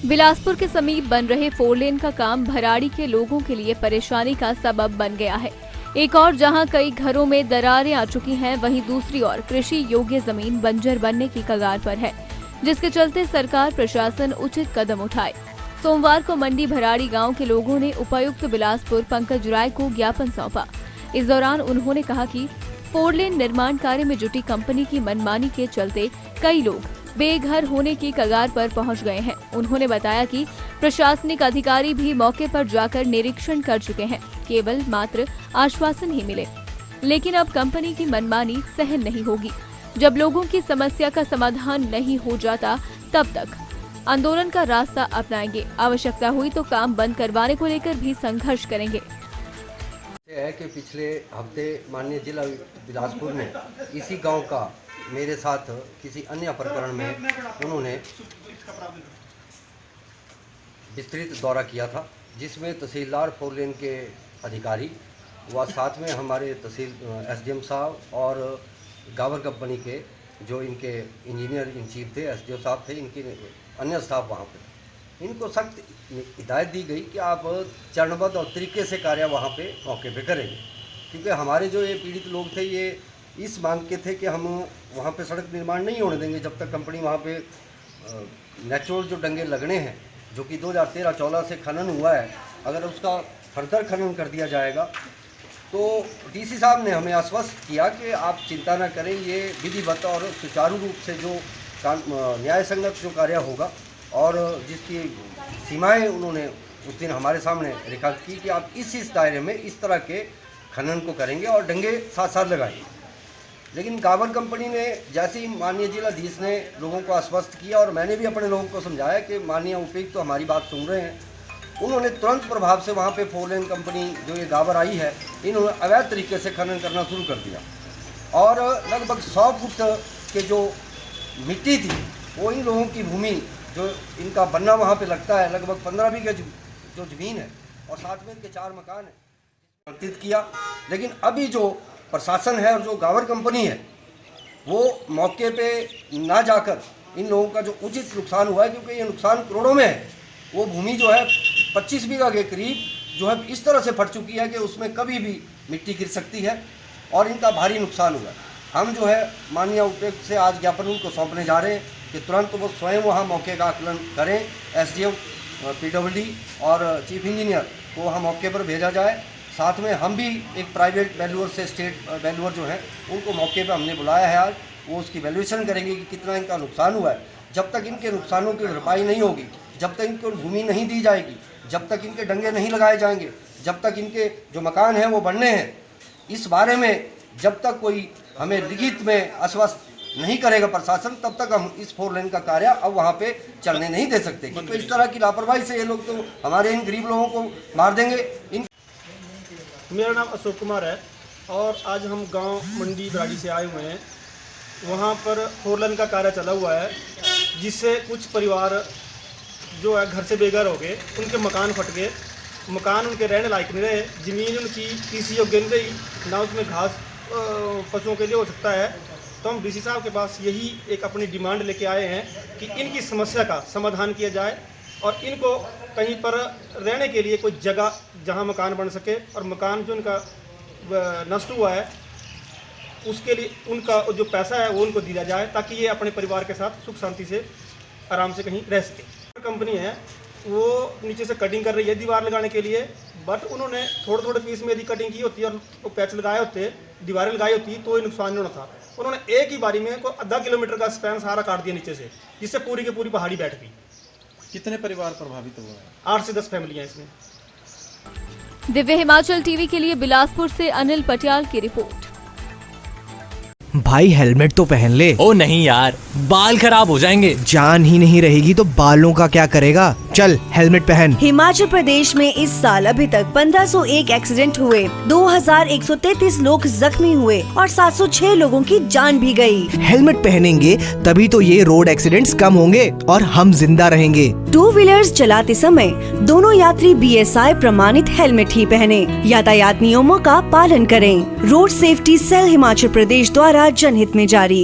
बिलासपुर के समीप बन रहे 4 लेन का काम भराड़ी के लोगों के लिए परेशानी का सबब बन गया है। एक और जहां कई घरों में दरारें आ चुकी हैं, वहीं दूसरी ओर कृषि योग्य जमीन बंजर बनने की कगार पर है, जिसके चलते सरकार प्रशासन उचित कदम उठाए। सोमवार को मंडी भराड़ी गांव के लोगों ने उपायुक्त बिलासपुर पंकज राय को ज्ञापन सौंपा। इस दौरान उन्होंने कहा कि 4 लेन निर्माण कार्य में जुटी कंपनी की मनमानी के चलते कई लोग बेघर होने की कगार पर पहुंच गए हैं। उन्होंने बताया कि प्रशासनिक अधिकारी भी मौके पर जाकर निरीक्षण कर चुके हैं, केवल मात्र आश्वासन ही मिले। लेकिन अब कंपनी की मनमानी सहन नहीं होगी। जब लोगों की समस्या का समाधान नहीं हो जाता, तब तक आंदोलन का रास्ता अपनाएंगे। आवश्यकता हुई तो काम बंद करवाने को लेकर भी संघर्ष करेंगे। है कि पिछले हफ्ते माननीय जिला बिलासपुर में इसी गांव का मेरे साथ किसी अन्य प्रकरण में उन्होंने विस्तृत दौरा किया था, जिसमें तहसीलदार 4 लेन के अधिकारी व साथ में हमारे तहसील एसडीएम साहब और गावर कंपनी के जो इनके इंजीनियर इन चीफ थे, एसडीओ साहब थे, इनके अन्य स्टाफ वहाँ पे इनको सख्त हिदायत दी गई कि आप चरणबद्ध और तरीके से कार्य वहाँ पे मौके पे करेंगे, क्योंकि हमारे जो ये पीड़ित लोग थे ये इस मांग के थे कि हम वहाँ पे सड़क निर्माण नहीं होने देंगे जब तक कंपनी वहाँ पे नेचुरल जो डंगे लगने हैं, जो कि 2013-14 से खनन हुआ है, अगर उसका फर्दर खनन कर दिया जाएगा तो डीसी साहब ने हमें आश्वस्त किया कि आप चिंता न करें, ये विधिवत और सुचारू रूप से जो न्याय संगत जो कार्य होगा और जिसकी सीमाएं उन्होंने उस दिन हमारे सामने रेखांकित की कि आप इस दायरे में इस तरह के खनन को करेंगे और डंगे साथ साथ लगाएंगे। लेकिन गावर कंपनी ने जैसे ही माननीय जिलाधीश ने लोगों को आश्वस्त किया और मैंने भी अपने लोगों को समझाया कि माननीय उपायुक्त तो हमारी बात सुन रहे हैं, उन्होंने तुरंत प्रभाव से वहाँ पे 4 लेन कंपनी जो ये गावर आई है, इन्होंने अवैध तरीके से खनन करना शुरू कर दिया और लगभग 100 फुट के जो मिट्टी थी वो इन लोगों की भूमि जो इनका बनना वहाँ पे लगता है, लगभग 15 बीघे जो ज़मीन है और साथ में इनके 4 मकान है, वर्तित किया। लेकिन अभी जो प्रशासन है और जो गावर कंपनी है वो मौके पे ना जाकर इन लोगों का जो उचित नुकसान हुआ है, क्योंकि ये नुकसान करोड़ों में है, वो भूमि जो है 25 बीघा के करीब जो है इस तरह से फट चुकी है कि उसमें कभी भी मिट्टी गिर सकती है और इनका भारी नुकसान हुआ है। हम जो है माननीय उपायुक्त से आज ज्ञापन उनको सौंपने जा रहे हैं कि तुरंत वो स्वयं वहाँ मौके का आकलन करें, एसडीओ पीडब्ल्यूडी और चीफ इंजीनियर को वहाँ मौके पर भेजा जाए। साथ में हम भी एक प्राइवेट वैल्यूअर से स्टेट वैल्यूअर जो है उनको मौके पर हमने बुलाया है आज, वो उसकी वैल्यूएशन करेंगे कि कितना इनका नुकसान हुआ है। जब तक इनके नुकसानों की भरपाई नहीं होगी, जब तक इनको भूमि नहीं दी जाएगी, जब तक इनके डंगे नहीं लगाए जाएंगे, जब तक इनके जो मकान हैं वो बनने हैं, इस बारे में जब तक कोई हमें लिखित में आश्वस्त नहीं करेगा प्रशासन, तब तक हम इस 4 लेन का कार्य अब वहाँ पे चलने नहीं दे सकते। क्योंकि इस तरह की लापरवाही से ये लोग तो हमारे इन गरीब लोगों को मार देंगे। मेरा नाम अशोक कुमार है और आज हम गांव मंडी भराड़ी से आए हुए हैं। वहाँ पर 4 लेन का कार्य चला हुआ है, जिससे कुछ परिवार जो है घर से बेघर हो गए, उनके मकान फट गए, मकान उनके रहने लायक नहीं रहे, ज़मीन उनकी कृषि योग्य नहीं रही, ना उसमें घास पशुओं के लिए हो सकता है। तो हम डीसी साहब के पास यही एक अपनी डिमांड लेके आए हैं कि इनकी समस्या का समाधान किया जाए और इनको कहीं पर रहने के लिए कोई जगह जहां मकान बन सके और मकान जो उनका नष्ट हुआ है उसके लिए उनका जो पैसा है वो उनको दिया जाए, ताकि ये अपने परिवार के साथ सुख शांति से आराम से कहीं रह सके। कंपनी है वो नीचे से कटिंग कर रही है दीवार लगाने के लिए, बट उन्होंने थोड़े पीस में यदि कटिंग की होती और वो पैच लगाए होते, दीवारें लगाई होती, तो ये नुकसान नहीं होना था। उन्होंने एक ही बारी में कोई आधा किलोमीटर का स्पैन सारा काट दिया नीचे से, जिससे पूरी की पूरी पहाड़ी बैठ गई। कितने परिवार प्रभावित हुए हैं? 8 से 10 फैमिलियां इसमें। दिव्य हिमाचल टीवी के लिए बिलासपुर से अनिल पटियाल की रिपोर्ट। भाई हेलमेट तो पहन ले। ओ नहीं यार, बाल खराब हो जाएंगे। जान ही नहीं रहेगी तो बालों का क्या करेगा? चल हेलमेट पहन। हिमाचल प्रदेश में इस साल अभी तक 1501 एक्सीडेंट हुए, 2133 लोग जख्मी हुए और 706 लोगों की जान भी गई। हेलमेट पहनेंगे तभी तो ये रोड एक्सीडेंट्स कम होंगे और हम जिंदा रहेंगे। 2 व्हीलर्स चलाते समय दोनों यात्री BSI प्रमाणित हेलमेट ही पहने। यातायात नियमों का पालन करें। Road safety cell Himachal Pradesh द्वारा जनहित में जारी।